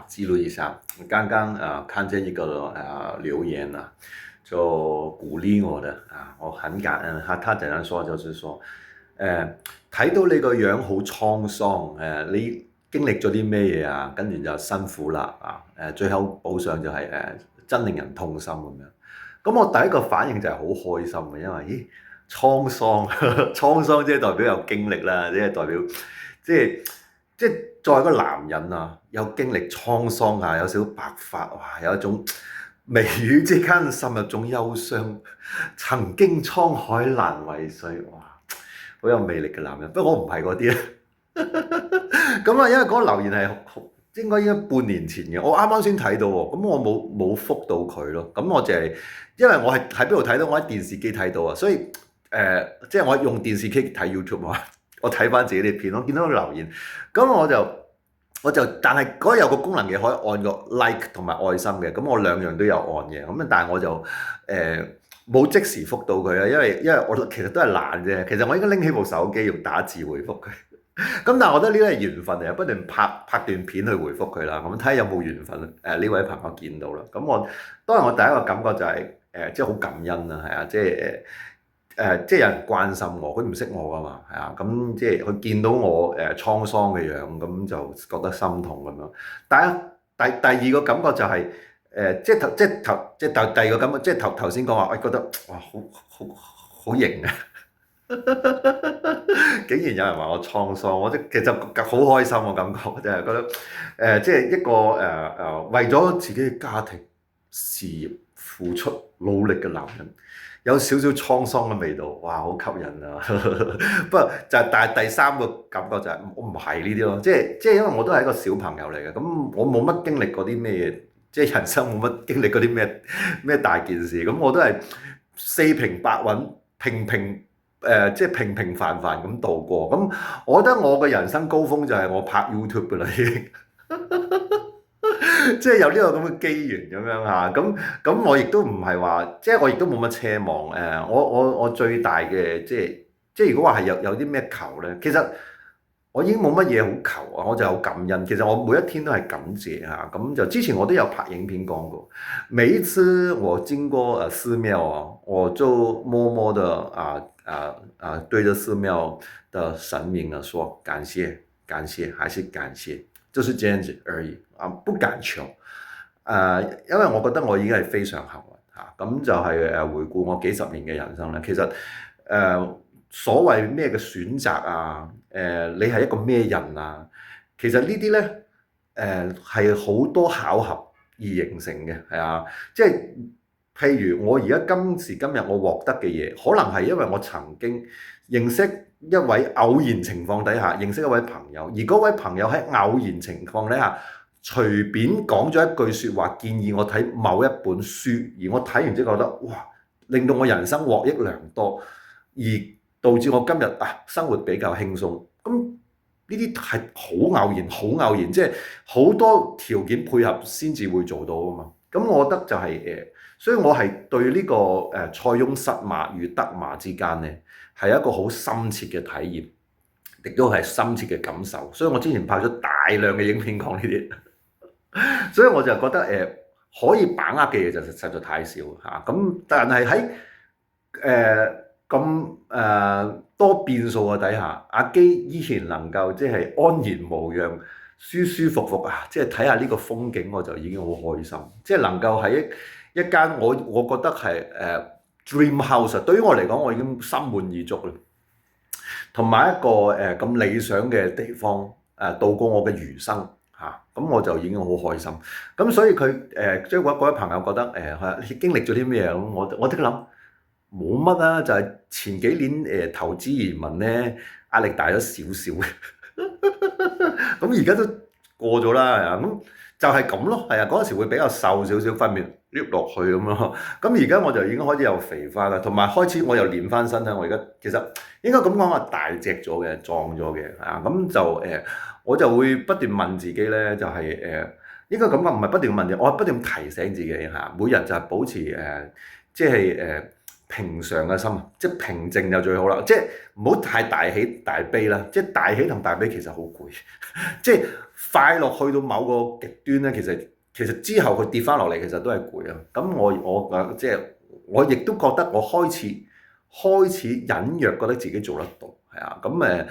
記錄一下。剛剛看見一個留言啊，就鼓勵我的我很感恩。他怎樣說？就是說睇到你個樣好滄桑，你經歷咗啲咩嘢啊？跟住就辛苦啦最後補上就係真令人痛心咁樣。咁我第一個反應就係好開心嘅，因為咦滄桑滄桑即係代表有經歷啦，即係代表即係作為一個男人啊，有經歷滄桑啊，有少少白髮，哇，有一種眉宇之間滲入種憂傷，曾經滄海難為水，哇，好有魅力嘅男人。不過我唔係嗰啲啊。咁啊，因為嗰個留言係應該半年前嘅，我啱啱先睇到喎，咁我冇覆到佢咯。咁我淨係因為我係喺邊度睇到？我喺電視機睇到啊，所以即係我用電視機睇 YouTube 啊，我睇翻自己啲片，我見到個留言，咁我就但係嗰有個功能嘅可以按個 like 同埋愛心嘅，咁我兩樣都有按嘅，咁但係我就冇即時覆到佢啊，因為我其實都係懶啫，其實我應該拎起部手機用打字回覆佢。咁但係我覺得呢啲係緣分嚟，不斷拍段片去回覆佢啦，咁睇下有冇緣分呢位朋友見到啦。咁當然我第一個感覺就係即係好感恩啦，係啊，即係有人關心我，佢唔識我噶嘛，係啊，咁即係佢見到我滄桑嘅樣，咁就覺得心痛咁樣。但係第二個感覺就係即係第二個感覺，即係頭先講話，我覺得哇好型啊！竟然有人話我滄桑，我其實好開心，我感覺真係覺得即係一個為咗自己嘅家庭事業付出努力嘅男人，有少少滄桑嘅味道，哇，好吸引啊！不過但係第三個感覺就係我唔係呢啲咯，即係因為我都係一個小朋友嚟嘅，咁我冇乜經歷過啲咩嘢，即係人生冇乜經歷過啲咩大件事，咁我都係四平八穩，即係平平凡凡咁度過。咁我覺得我嘅人生高峰就係我拍 YouTube 㗎啦，已經。即係有呢個咁嘅機緣咁樣嚇，咁我亦都唔係話，即係我亦都冇乜奢望我最大嘅即係如果話係有啲咩求咧，其實我已經冇乜嘢好求啊，我就有感恩。其實我每一天都係感謝嚇，咁就之前我都有拍影片講過，每一次我經過寺廟啊，我就默默的對着寺廟的神明呢說感謝感謝還是感謝，就是這樣子而已不敢求因為我覺得我已經係非常幸運嚇，咁就係回顧我幾十年嘅人生咧，其實所謂咩嘅選擇啊，你係一個咩人啊，其實呢啲咧係好多巧合而形成嘅，係啊，即係譬如我而家今時今日我獲得嘅嘢，可能係因為我曾經認識一位偶然情況底下認識一位朋友，而嗰位朋友喺偶然情況底下隨便講咗一句説話，建議我睇某一本書，而我睇完之後覺得哇，令到我人生獲益良多，而導致我今日生活比較輕鬆。咁呢啲係好偶然，好偶然，即係好多條件配合先至會做到啊嘛。咁我覺得就係所以我係對呢個塞翁失馬與得馬之間咧，係一個好深切嘅體驗，亦都係深切嘅感受。所以我之前拍咗大量嘅影片講呢啲，所以我就覺得可以把握嘅嘢就實在太少嚇。咁但係喺咁多變數嘅底下，阿基依然能夠即係安然無恙、舒舒服服即係睇下呢個風景，我就已經好開心。即係能夠喺一間我覺得係dream house，對於我嚟講，我已經心滿意足啦。同埋一個咁理想嘅地方度過我嘅餘生咁我就已經好開心。咁所以佢即係嗰位朋友覺得你經歷咗啲咩咁，我即刻諗。冇乜啊，就係前幾年投資移民咧，壓力大咗少少嘅，咁而家都過咗啦，咁就係咁咯，係啊，嗰陣時會比較瘦少少，塊面攣落去咁咯，咁而家我就已經開始有肥翻啦，同埋開始我又練翻身啦，我而家其實應該咁講話大隻咗嘅，壯咗嘅，咁就我就會不斷問自己咧，就係應該咁講，唔係不斷問自己，我係不斷提醒自己每日就係保持即係平常嘅心，即係平靜就最好啦。即係唔好太大喜大悲啦。即係大喜同大悲其實好攰，即係快樂去到某個極端咧，其實之後佢跌翻落嚟，其實都係攰啊。咁我即係我亦都覺得我開始隱約覺得自己做得到，係啊。咁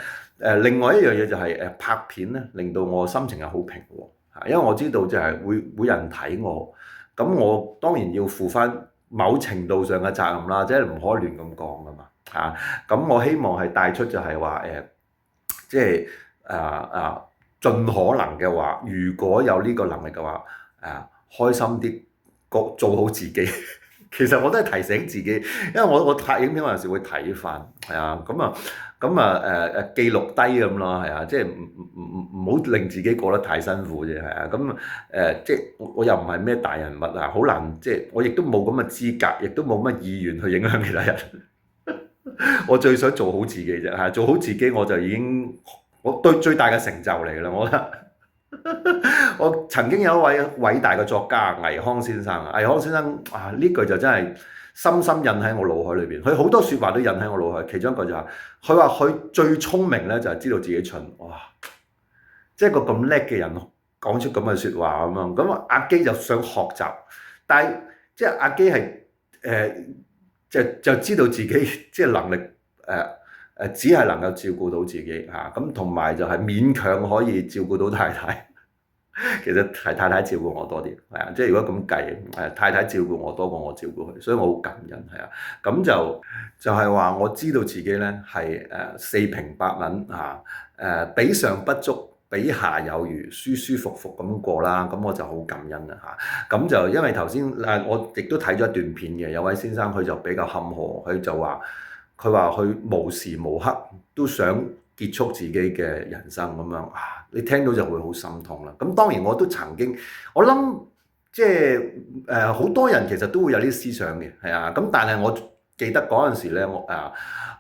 另外一樣嘢就係拍片咧，令到我心情係好平和嚇，因為我知道就係會有人睇我，咁我當然要負翻某程度上嘅責任啦，即係唔可以亂咁講噶嘛嚇。咁我希望係帶出就係話即係盡可能嘅話，如果有呢個能力嘅話，開心啲，做好自己。其實我都係提醒自己，因為我拍影片有陣時會睇翻，係啊，記錄低咁咯，係啊，即係唔好令自己過得太辛苦啫，係啊，即係我又唔係咩大人物啊，好難即係我亦都冇咁嘅資格，亦都冇乜意願去影響其他人。我最想做好自己啫，係做好自己我就已經我對最大嘅成就嚟啦，我覺得。我曾經有一位偉大嘅作家倪匡先生啊，倪匡先生呢句就真係深深印喺我腦海裏邊。佢好多説話都印喺我腦海，其中一個就係佢話佢最聰明咧就係知道自己蠢。哇！即係個咁叻嘅人講出咁嘅説話咁樣，咁阿基就想學習，但係即係阿基係就知道自己即係能力只係能夠照顧到自己嚇，咁同埋就係勉強可以照顧到太太。其實係太太照顧我多啲，係啊，即係如果咁計，太太照顧我多過我照顧佢，所以我好感恩，係啊。咁就係話我知道自己咧係四平八穩嚇，比上不足，比下有餘，舒舒服服咁過啦。咁我就好感恩啦嚇。咁就因為頭先我亦都睇咗一段片嘅，有位先生佢就比較坎坷，佢就話佢無時無刻都想結束自己嘅人生咁樣啊！你聽到就會好心痛啦。咁當然我都曾經，我諗即係好多人其實都會有呢啲思想嘅，係啊。咁但係我記得嗰陣時咧，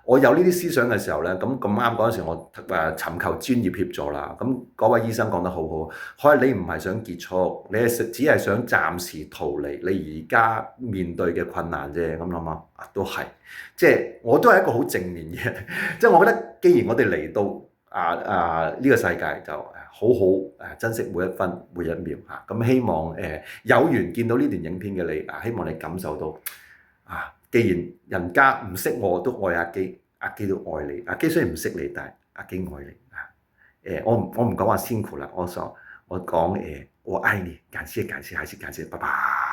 我有呢啲思想嘅時候咧，咁啱嗰陣時我尋求專業協助啦。咁嗰位醫生講得好好，佢話你唔係想結束，你係只係想暫時逃離你而家面對嘅困難啫。咁諗下都係，即係我都係一個好正面嘅，即係我覺得既然我哋嚟到呢個世界就好好珍惜每一分每一秒嚇。咁希望有緣見到呢段影片嘅你希望你感受到既然人家唔識我都愛阿基，阿基都愛你。阿基雖然唔識你，但係阿基愛你我唔講話辛苦啦，我講我愛你，感謝，還是感謝，拜拜。